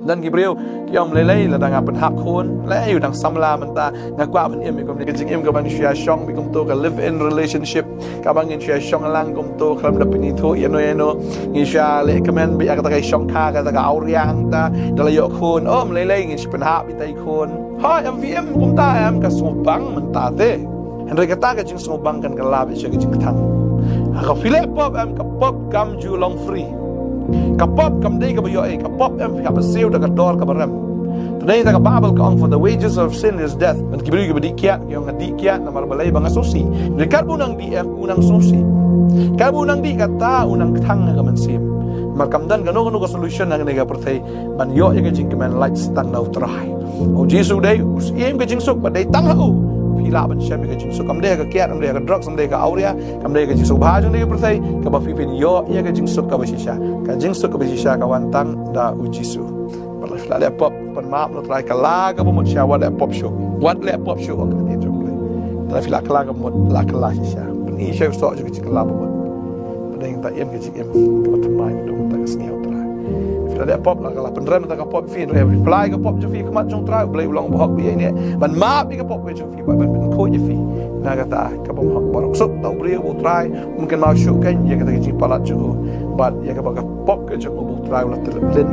dan Gibril kiam lelai la dang apen hak khon la yu dang samla menta ngakwa ben em kom G.G.C.M ka bang shia shong bi kom to ka live in relationship ka bang in shia shong lang kom to kram da pini tho eno ngi sha le kmen bi ka ta kai shong kha ka ta ka auriang ta dala yo khon lelai ngi pen hak bi tai khon ha em vi em kom ta em ka so bang menta te Henry kata ka jing so bang kan ka la bi shia ka jing thang ka file pop em ka pop kam ju long free kapop kam dei ka bayo kapop em ka paseu da ka dor ka baram today da ka babel ka for the wages of sin is death man kibri ka badikia yung ngadikia na marbalay bang asusi ni karbo nang di em unang susi karbo nang di kata unang thang ka mansim markamdan gano ka solution nang nega pertay man yo ka jingkren lights tang na utray o Jesus day us em ka jingsuk ba day tang hau pila ban syam ka jingsuk kam dei ka kiat am dei ka drugs am dei ka auria kam dei ka jingsuk bha jang dei ka pertay ka ba pipin yo ka jingsuk ka basisha ka jingsuk ka basisha ka wantang da u Jesus la le pop pan maap no try kala ka mo sha wat le pop show wat le pop show on ka tro play ta fila kala ka mo la kala sha ni sha so ju ki kala mo padang ta em G.G.C.M ka tamai do ta ka sni outra fila le pop la kala pendram ta ka pop fi no reply ka pop ju fi ka mat jong try play ulang bohok bi ni man maap bi ka pop ju fi ba ben ko je fi na ka ta ka bom hak barok sok ta briew bo try mungkin mau show kan ya ka ta ji palat ju but ya ka ba ka pop ka ju bo try la terlin